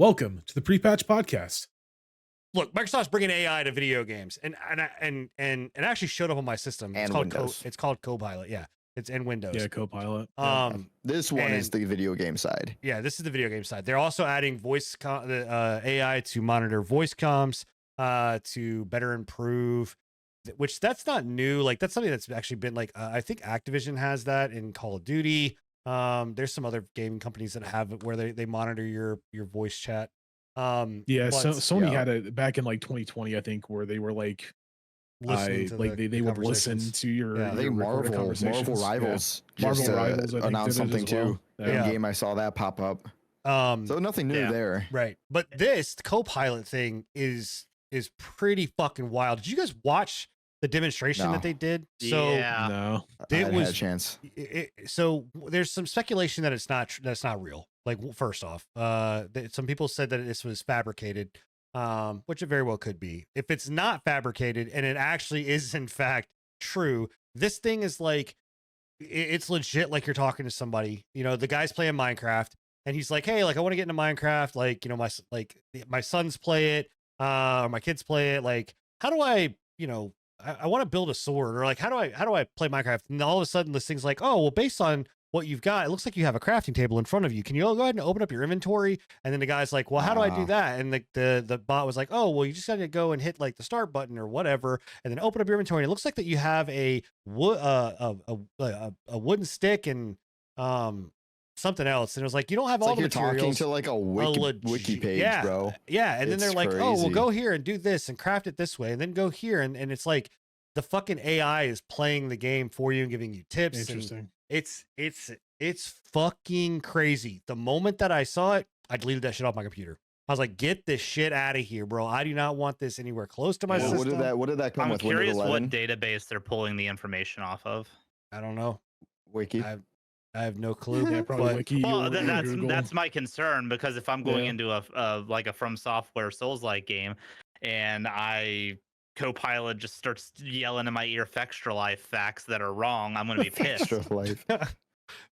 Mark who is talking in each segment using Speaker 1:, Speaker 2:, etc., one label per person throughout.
Speaker 1: Welcome to the Pre-Patch Podcast.
Speaker 2: Look, Microsoft's bringing AI to video games, and it actually showed up on my system.
Speaker 3: And
Speaker 2: it's called
Speaker 3: Windows.
Speaker 2: It's called Copilot. Yeah, it's in Windows.
Speaker 1: Yeah, Copilot.
Speaker 3: This one is the video game side.
Speaker 2: Yeah, this is the video game side. They're also adding AI to monitor voice comms, to better improve. Which that's not new. Like that's something that's actually been like I think Activision has that in Call of Duty. There's some other gaming companies that have it where they monitor your voice chat.
Speaker 1: Yeah, so Sony had it back in like 2020, I think, where they were like, they would listen to your.
Speaker 3: I think Marvel Rivals announced something too.
Speaker 1: Yeah.
Speaker 3: In game, I saw that pop up. So nothing new there,
Speaker 2: right? But this Copilot thing is pretty fucking wild. Did you guys watch the demonstration that they did?
Speaker 3: No,
Speaker 2: it
Speaker 3: I
Speaker 2: was
Speaker 3: had a chance.
Speaker 2: So there's some speculation that that's not real. Like, first off, some people said that this was fabricated, which it very well could be. If it's not fabricated and it actually is in fact true, this thing is like, it's legit. Like you're talking to somebody. You know, the guy's playing Minecraft, and he's like, "Hey, like I want to get into Minecraft. Like, you know, my sons play it, or my kids play it. Like, how do I, you know?" I want to build a sword, or like, how do I play Minecraft? And all of a sudden this thing's like, oh, well, based on what you've got, it looks like you have a crafting table in front of you. Can you go ahead and open up your inventory? And then the guy's like, well, how do I do that? And the bot was like, oh, well, you just got to go and hit like the start button or whatever, and then open up your inventory. And it looks like that you have a wooden stick and something else. And it was like, you don't have
Speaker 3: It's
Speaker 2: all
Speaker 3: like
Speaker 2: the
Speaker 3: you're
Speaker 2: materials.
Speaker 3: talking to like a wiki page, bro.
Speaker 2: Yeah. And then
Speaker 3: It's
Speaker 2: they're like,
Speaker 3: crazy.
Speaker 2: oh, well, go here and do this and craft it this way, and then go here. And it's like the fucking AI is playing the game for you and giving you tips.
Speaker 1: Interesting.
Speaker 2: It's fucking crazy. The moment that I saw it, I deleted that shit off my computer. I was like, get this shit out of here, bro. I do not want this anywhere close to my system.
Speaker 3: What did that come with?
Speaker 4: I'm curious
Speaker 3: Windows 11?
Speaker 4: what database they're pulling the information off of.
Speaker 2: I don't know.
Speaker 3: Wiki.
Speaker 2: I have no clue.
Speaker 1: Yeah, probably Wiki.
Speaker 4: Well,
Speaker 1: or Google.
Speaker 4: that's my concern, because if I'm going into a like a From Software Souls-like game, and Copilot just starts yelling in my ear extra life facts that are wrong, I'm gonna be pissed.
Speaker 3: Extra life.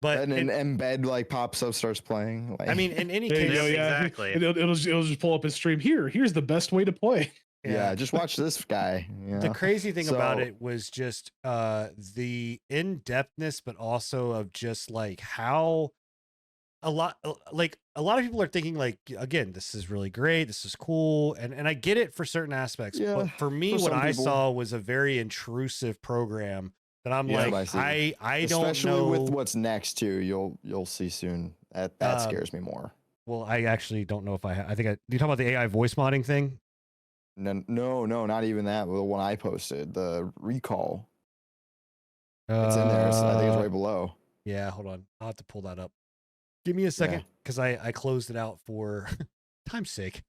Speaker 2: But
Speaker 3: and an embed like pops up, starts playing. Like,
Speaker 2: I mean, in any
Speaker 1: There you
Speaker 2: case,
Speaker 1: go, yeah.
Speaker 4: Exactly.
Speaker 1: It'll just pull up his stream. Here's the best way to play.
Speaker 3: yeah, just watch this guy. You
Speaker 2: the
Speaker 3: know?
Speaker 2: crazy thing about
Speaker 3: So-
Speaker 2: it was just the in-depthness, but also of just like how a lot of people are thinking like, again, this is really great, this is cool, and I get it for certain aspects.
Speaker 3: Yeah,
Speaker 2: but for me,
Speaker 3: for
Speaker 2: what
Speaker 3: some
Speaker 2: I
Speaker 3: people.
Speaker 2: saw was a very intrusive program that I'm
Speaker 3: Yeah,
Speaker 2: like,
Speaker 3: I
Speaker 2: I don't
Speaker 3: Especially
Speaker 2: know.
Speaker 3: with what's next too. You'll see soon. That scares me more.
Speaker 2: Well, I actually don't know if I think you talk about the AI voice modding thing.
Speaker 3: No, not even that. The one I posted, the recall. It's in there. So I think it's right below.
Speaker 2: Yeah, hold on. I'll have to pull that up. Give me a second, because I closed it out for time's sake.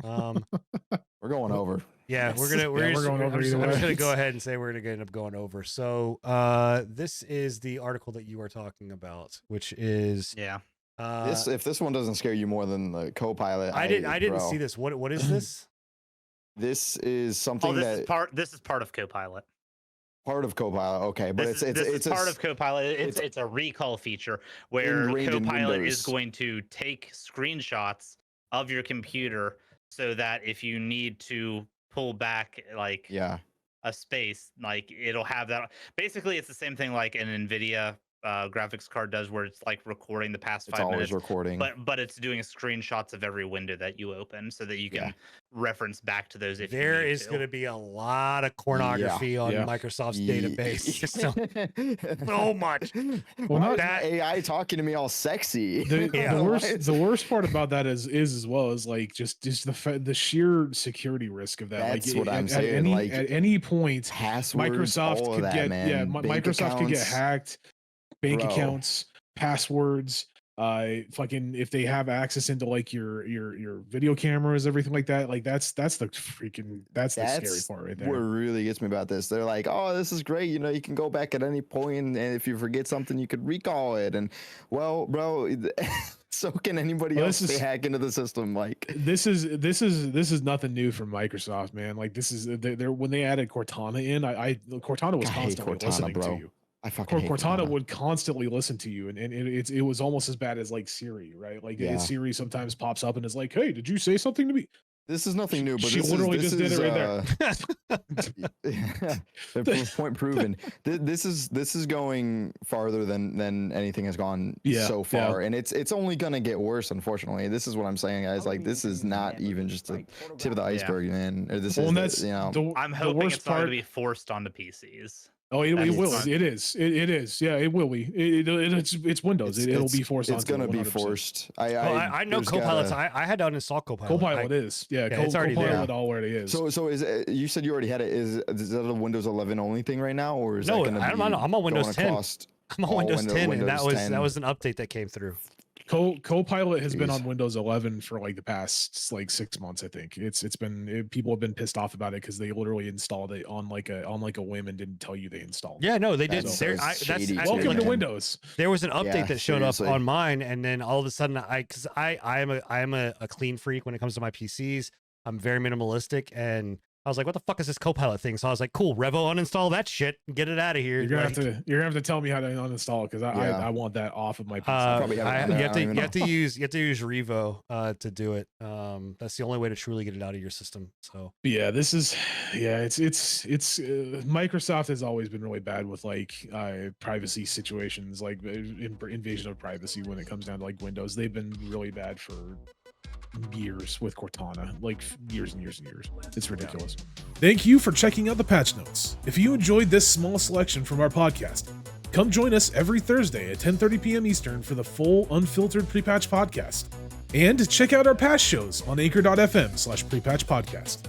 Speaker 3: We're going over.
Speaker 2: Yeah,
Speaker 1: Yes.
Speaker 2: we're going over. I'm just
Speaker 1: either way.
Speaker 2: gonna go ahead and say we're gonna end up going over. So this is the article that you are talking about, which is
Speaker 4: Yeah.
Speaker 3: If this one doesn't scare you more than the Copilot,
Speaker 2: I didn't
Speaker 3: bro,
Speaker 2: see this. What is this?
Speaker 3: This is something
Speaker 4: This
Speaker 3: that
Speaker 4: is part of Copilot.
Speaker 3: part of Copilot. Okay, but
Speaker 4: This
Speaker 3: it's
Speaker 4: is part
Speaker 3: a,
Speaker 4: of Copilot. It's a recall feature where
Speaker 3: ingrained in
Speaker 4: Copilot
Speaker 3: Windows.
Speaker 4: is going to take screenshots of your computer, so that if you need to pull back like a space, like it'll have that. Basically, it's the same thing like an NVIDIA graphics card does, where it's like recording the past
Speaker 3: it's
Speaker 4: 5
Speaker 3: always
Speaker 4: minutes.
Speaker 3: recording.
Speaker 4: But it's doing screenshots of every window that you open, so that you can reference back to those if
Speaker 2: There
Speaker 4: you need
Speaker 2: is
Speaker 4: to.
Speaker 2: going to be a lot of pornography on
Speaker 1: Yeah.
Speaker 2: Microsoft's database. So much.
Speaker 1: Well, not
Speaker 2: That-
Speaker 3: AI talking to me all sexy.
Speaker 1: The worst part about that is as well is like just the sheer security risk of that.
Speaker 3: That's
Speaker 1: like,
Speaker 3: what I'm saying,
Speaker 1: Any,
Speaker 3: like,
Speaker 1: at any point,
Speaker 3: Passwords,
Speaker 1: Microsoft
Speaker 3: all of
Speaker 1: could
Speaker 3: that,
Speaker 1: get
Speaker 3: man. Bank
Speaker 1: Microsoft could get
Speaker 3: accounts.
Speaker 1: hacked, bank
Speaker 3: Bro.
Speaker 1: accounts, passwords. Fucking if they have access into like your video cameras, everything like that. Like that's the scary part right there.
Speaker 3: What really gets me about this. They're like, oh, this is great. You know, you can go back at any point, and if you forget something, you could recall it. And well, bro, so can anybody
Speaker 1: Well,
Speaker 3: else
Speaker 1: this is-
Speaker 3: hack into the system? Like
Speaker 1: This is nothing new from Microsoft, man. Like this is they're when they added Cortana in, Cortana was
Speaker 3: I hate
Speaker 1: constantly
Speaker 3: Cortana,
Speaker 1: listening
Speaker 3: bro.
Speaker 1: to you.
Speaker 3: I fucking hate
Speaker 1: Cortana would constantly listen to you, and it was almost as bad as like Siri, right? Like Siri sometimes pops up and is like, "Hey, did you say something to me?"
Speaker 3: This is nothing new, but
Speaker 1: she literally just did it right
Speaker 3: there. Point proven. This is going farther than anything has gone so far, and it's only gonna get worse. Unfortunately, this is what I'm saying, guys. Like, this is not even just the tip of the iceberg, man. Or this is, you know,
Speaker 4: I'm hoping it's not going to be forced onto PCs.
Speaker 1: Oh, it will. It is. It is. Yeah, it will be. It's Windows. It'll be forced.
Speaker 3: It's going to be forced. I
Speaker 2: know Copilot. I had to uninstall Copilot.
Speaker 1: Copilot is. Yeah,
Speaker 2: it's already
Speaker 1: Copilot
Speaker 2: there.
Speaker 1: already is.
Speaker 3: So is it, you said you already had it? Is that a Windows 11 only thing right now, or is
Speaker 2: no?
Speaker 3: That
Speaker 2: I'm on Windows 10. I'm on Windows 10, and that was an update that came through.
Speaker 1: Copilot has been on Windows 11 for like the past like 6 months. I think people have been pissed off about it because they literally installed it on like a whim and didn't tell you they installed.
Speaker 2: Yeah, no, they did.
Speaker 1: Welcome to Windows.
Speaker 2: There was an update that showed up on mine, and then all of a sudden, because I am a clean freak when it comes to my PCs. I'm very minimalistic, and I was like, what the fuck is this Copilot thing? So I was like, cool, Revo, uninstall that shit and get it out of here.
Speaker 1: You're gonna have to tell me how to uninstall it because I want that off of my PC.
Speaker 2: You have to use Revo to do it. That's the only way to truly get it out of your system. So
Speaker 1: it's Microsoft has always been really bad with like privacy situations, like invasion of privacy when it comes down to like Windows. They've been really bad for years with Cortana, like years and years and years. It's ridiculous. Thank you for checking out the patch notes. If you enjoyed this small selection from our podcast, come join us every Thursday at 10:30 p.m. Eastern for the full unfiltered pre-patch podcast. And check out our past shows on anchor.fm/prepatch podcast.